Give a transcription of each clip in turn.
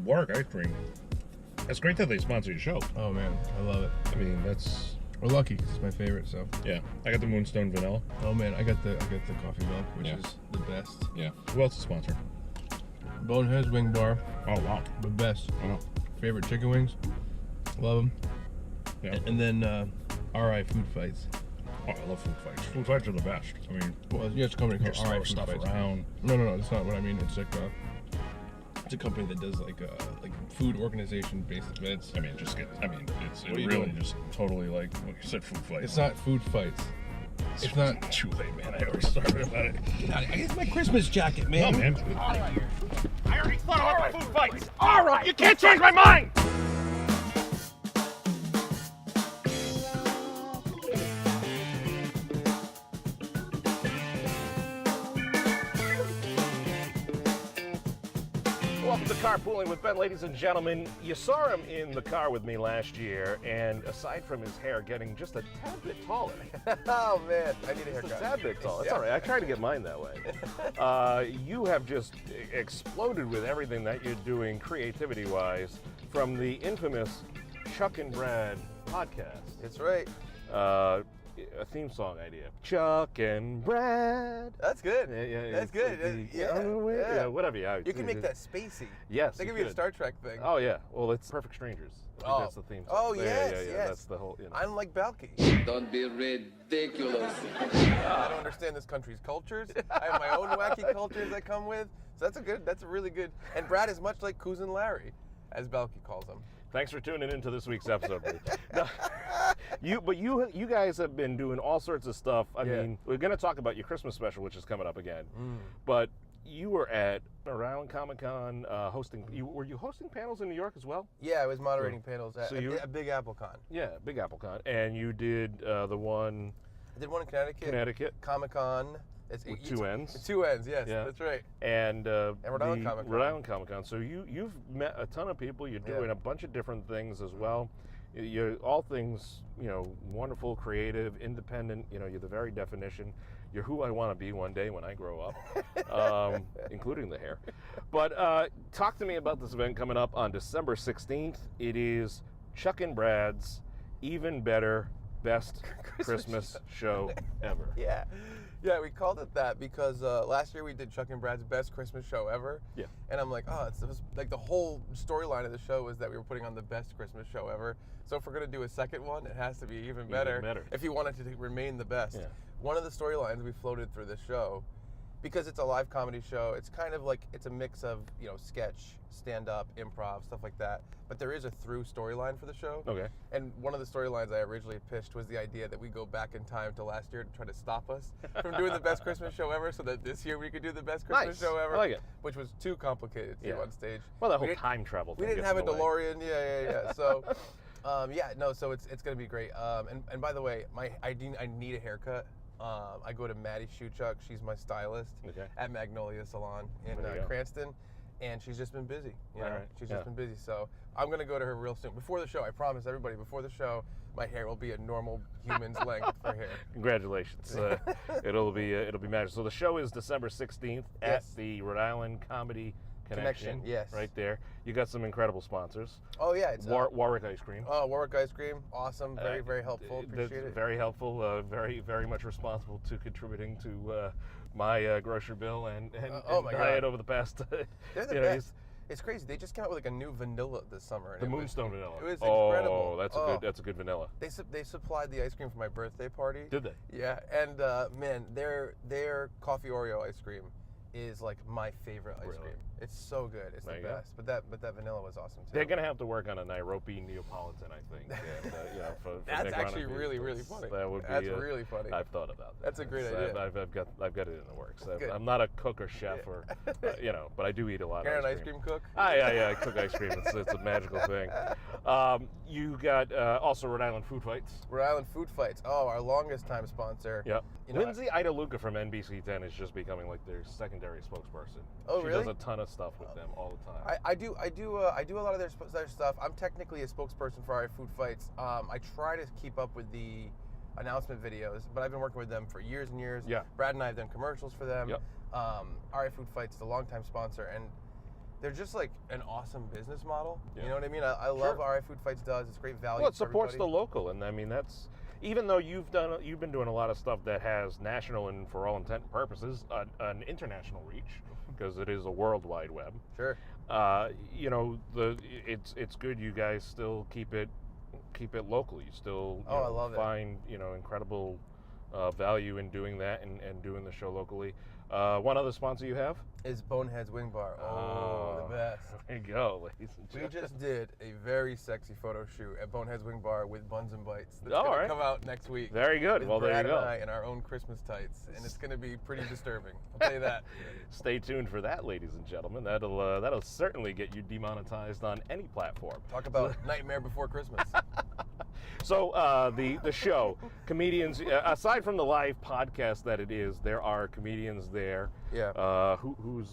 Warwick ice cream. It's great that they sponsor your show. Oh man, I love it. I mean, that's... We're lucky because it's my favorite. So Yeah, I got the Moonstone Vanilla. oh man, I got the coffee milk, which Yeah. is the best. Yeah. Who else is sponsored? Boneheads wing bar, Oh, wow. the best. Wow. Favorite chicken wings, love them. Yeah. And then RI Food Fights. Oh, I love food fights. Food fights are the best. I mean, Well, yeah, it's a company just called throw RI Food stuff Fights. around. No, that's not what I mean. It's like it's a company that does like food organization based events. I mean, it's What are you really doing? just totally like you said, food fights. It's not Food Fights. It's not. too late, man. I already started about it. It's my Christmas jacket, man. No, man. I already thought about the food fights. All right. You can't change my mind. Welcome to Carpooling with Ben, ladies and gentlemen. You saw him in the car with me last year, and aside from his hair getting just a tad bit taller, Oh man, I need a just a haircut. tad bit taller. It's Yeah. all right. I try to get mine that way. You have just exploded with everything that you're doing creativity-wise from the infamous Chuck and Brad podcast. That's right. A theme song idea. Chuck and Brad. That's good. Yeah, That's good. Yeah, whatever. Yeah, You can make that spacey. Yes, That you could be a could. Star Trek thing. Oh yeah. Well, it's Perfect Strangers. I think that's the theme song. Oh, Yeah, yes, yeah. yes. That's the whole. You know. I'm like Balky. Don't be ridiculous. I don't understand this country's cultures. I have my own wacky cultures I come with. So that's a really good. And Brad is much like Cousin Larry, as Balky calls him. Thanks for tuning into this week's episode. No, you guys have been doing all sorts of stuff. I Yeah. mean, we're going to talk about your Christmas special, which is coming up again. But you were at Rhode Island Comic Con hosting. Were you hosting panels in New York as well? Yeah, I was moderating panels at So you- a Big Apple Con. Yeah, Big Apple Con, and you did the one I did one in Connecticut. Comic Con. It's with two ends. Two ends, yes, Yeah. that's right. And Rhode Island Comic Con. Rhode Island Comic Con. So you've met a ton of people. You're doing a bunch of different things as well. You're all things, wonderful, creative, independent. You're the very definition. You're who I want to be one day when I grow up, including the hair. But talk to me about this event coming up on December 16th. It is Chuck and Brad's Even Better, Best Christmas Show Ever. Yeah, we called it that because last year we did Chuck and Brad's best Christmas show ever. Yeah. And I'm like, it was like the whole storyline of the show was that we were putting on the best Christmas show ever. So if we're gonna do a second one, it has to be even better. If you want it to remain the best. Yeah. One of the storylines we floated through this show, because it's a live comedy show, it's kind of like it's a mix of sketch, stand-up, improv, stuff like that. But there is a through storyline for the show. Okay. And one of the storylines I originally pitched was the idea that we go back in time to last year to try to stop us from doing the best Christmas show ever, so that this year we could do the best Christmas show ever. I like it. Which was too complicated to do on stage. Well, that We whole didn't- time travel thing. We didn't gets have a in the way. DeLorean. Yeah. So, so it's gonna be great. And by the way, I need a haircut. I go to Maddie Shuchuk. She's my stylist at Magnolia Salon in There you go. Cranston. And she's just been busy. Alright, She's just been busy. So I'm gonna go to her real soon. Before the show, I promise everybody. Before the show, my hair will be a normal human's length for hair. Congratulations! It'll be magic. So the show is December 16th at the Rhode Island Comedy Connection. Yes. Right there. You got some incredible sponsors. Oh yeah, it's Warwick Ice Cream. Warwick Ice Cream, awesome, very helpful. Appreciate it. Very helpful. Very much responsible to contributing to my grocery bill and my diet God. over the past. They're the best. It's crazy. They just came out with like a new vanilla this summer. The Moonstone vanilla. It was incredible. Oh, that's a good vanilla. They supplied the ice cream for my birthday party. Did they? Yeah, and man, their coffee Oreo ice cream is like my favorite ice cream. It's so good. It's the best. But that vanilla was awesome too. They're gonna have to work on a NiRoPe Neapolitan, I think. And, for That's Nick actually Ronald. really funny. That would be. That's really funny. I've thought about that. That's a great idea. I've got it in the works. Good. I'm not a cook or chef or, but I do eat a lot You're of an ice ice cream. cream cook? I cook ice cream. It's a magical thing. You got also Rhode Island Food Fights. Rhode Island Food Fights. Oh, our longest time sponsor. Yep. You know, Lindsay Ida Luca from NBC 10 is just becoming like their secondary spokesperson. Oh, she really? does a ton of stuff with them all the time. I do a lot of their stuff. I'm technically a spokesperson for our Food Fights. I try to keep up with the announcement videos, but I've been working with them for years and years. Yeah. Brad and I have done commercials for them. Yep. RI Food Fights is a longtime sponsor, and they're just like an awesome business model. Yeah. You know what I mean? I love RI Food Fights does. It's great value. Well, it for supports the everybody. local, and I mean that's even though you've been doing a lot of stuff that has national and for all intent and purposes an international reach because it is a world wide web. Sure. You know, it's good you guys still keep it local. You still I love it. find incredible value in doing that and doing the show locally. One other sponsor you have? Is Boneheads Wing Bar. Oh, the best. There you go, ladies and We gentlemen. just did a very sexy photo shoot at Boneheads Wing Bar with Buns and Bites. That's All gonna right. come out next week. Very good. With Well, there you Brad go. and I in our own Christmas tights, and it's going to be pretty disturbing. I'll tell you that. Stay tuned for that, ladies and gentlemen. That'll certainly get you demonetized on any platform. Talk about Nightmare Before Christmas. So the show, comedians, aside from the live podcast that it is, there are comedians there. Yeah. Who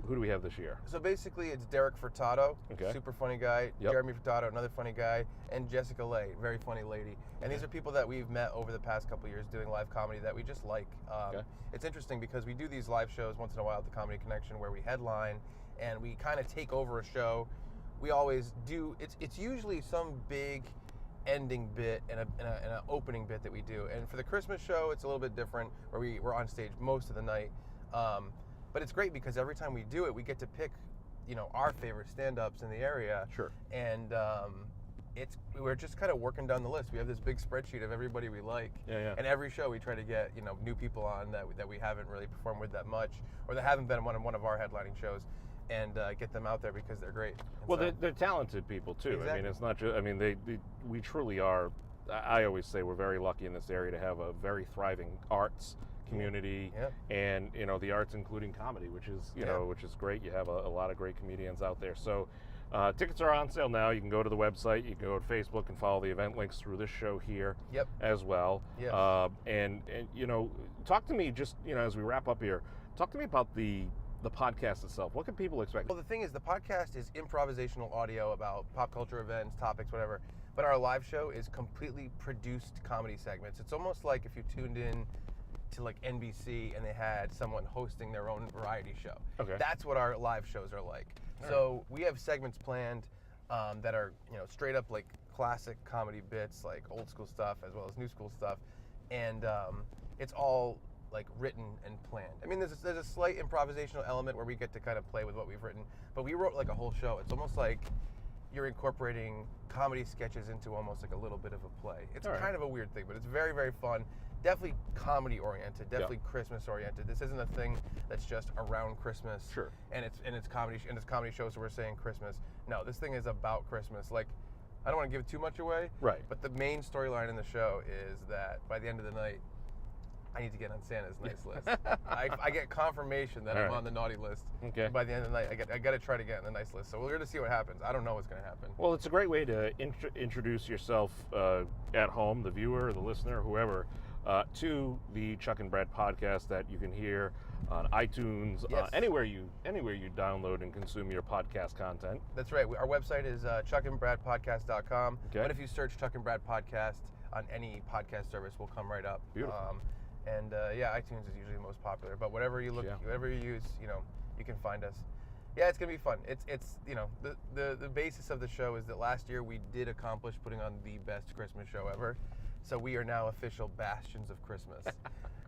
do we have this year? So basically, it's Derek Furtado, Okay. super funny guy. Yep. Jeremy Furtado, another funny guy, and Jessica Leigh, very funny lady. And these are people that we've met over the past couple of years doing live comedy that we just like. Okay. It's interesting because we do these live shows once in a while at the Comedy Connection where we headline and we kind of take over a show. We always do. It's usually some big ending bit and an opening bit that we do. And for the Christmas show, it's a little bit different where we're on stage most of the night. But it's great because every time we do it, we get to pick, our favorite stand-ups in the area. Sure. And we're just kind of working down the list. We have this big spreadsheet of everybody we like. Yeah. And every show we try to get, new people on that we haven't really performed with that much or that haven't been on one of our headlining shows. And get them out there because they're great. And Well, so- they're talented people too. I mean, Exactly. it's not just. I mean, we truly are. I always say we're very lucky in this area to have a very thriving arts community, Yeah. and the arts including comedy, which is which is great. You have a lot of great comedians out there. So tickets are on sale now. You can go to the website. You can go to Facebook and follow the event links through this show here. Yep. As well. Yes. And talk to me just as we wrap up here. Talk to me about the podcast itself. What can people expect? Well, the thing is, the podcast is improvisational audio about pop culture events, topics, whatever. But our live show is completely produced comedy segments. It's almost like if you tuned in to like NBC and they had someone hosting their own variety show. Okay. That's what our live shows are like. So we have segments planned that are straight up like classic comedy bits, like old school stuff as well as new school stuff, and it's all like written and planned. I mean, there's a slight improvisational element where we get to kind of play with what we've written, but we wrote like a whole show. It's almost like you're incorporating comedy sketches into almost like a little bit of a play. It's kind of a weird thing, but it's very, very fun. Definitely comedy oriented, definitely Christmas oriented. This isn't a thing that's just around Christmas. Sure. And it's comedy shows, so we're saying Christmas. No, this thing is about Christmas. Like, I don't want to give too much away. Right. But the main storyline in the show is that by the end of the night, I need to get on Santa's nice list. I get confirmation that I'm on the naughty list. Okay. And by the end of the night, I got to try to get on the nice list. So we're going to see what happens. I don't know what's going to happen. Well, it's a great way to introduce yourself at home, the viewer, the listener, whoever, to the Chuck and Brad podcast that you can hear on iTunes, Yes. anywhere you download and consume your podcast content. That's right. Our website is chuckandbradpodcast.com. Okay. But if you search Chuck and Brad Podcast on any podcast service, we'll come right up. Beautiful. iTunes is usually the most popular. But whatever you Yeah. whatever you use, you can find us. Yeah, it's gonna be fun. It's the basis of the show is that last year we did accomplish putting on the best Christmas show ever. So we are now official bastions of Christmas.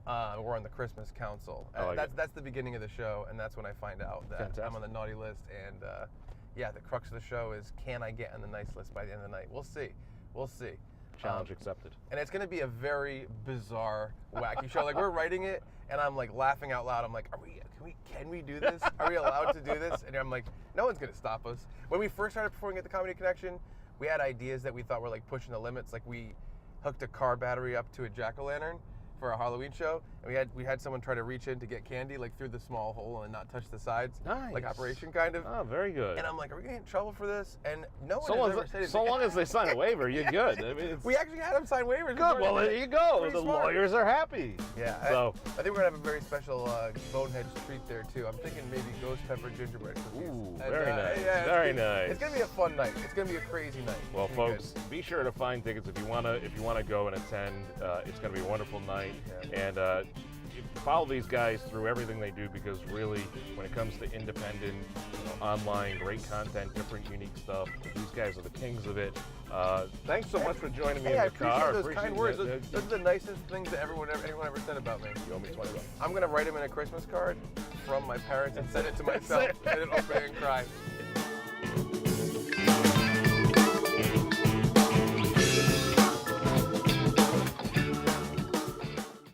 We're on the Christmas Council. I like That's the beginning of the show, and that's when I find out that Fantastic. I'm on the naughty list. And the crux of the show is, can I get on the nice list by the end of the night? We'll see. Challenge accepted. And it's going to be a very bizarre, wacky show. Like, we're writing it, and I'm like laughing out loud. I'm like, can we do this? Are we allowed to do this? And I'm like, no one's going to stop us. When we first started performing at the Comedy Connection, we had ideas that we thought were like pushing the limits. Like, we hooked a car battery up to a jack-o'-lantern for a Halloween show, and we had someone try to reach in to get candy like through the small hole and not touch the sides, like Nice. Operation kind of. Oh, very good. And I'm like, are we gonna get in trouble for this? And no one So has long, ever said anything. so long as they sign a waiver, you're good. I mean, it's We actually had them sign waivers. good. Well, there you go. Pretty The smart. lawyers are happy. Yeah. So, I think we're gonna have a very special Boneheads treat there too. I'm thinking maybe ghost pepper gingerbread cookies. ooh, And, very nice. yeah, Very it's nice. gonna be a fun night. It's gonna be a crazy night. Well, It's gonna be folks, be sure to find tickets if you wanna go and attend. It's gonna be a wonderful night, Yeah. and follow these guys through everything they do, because really, when it comes to independent, online, great content, different, unique stuff, these guys are the kings of it. Thanks so much for joining me in I the car. appreciate those kind words. it. Those are the nicest things that anyone ever said about me. You owe me $20. I'm gonna write them in a Christmas card from my parents and send it to myself, and then open it and cry.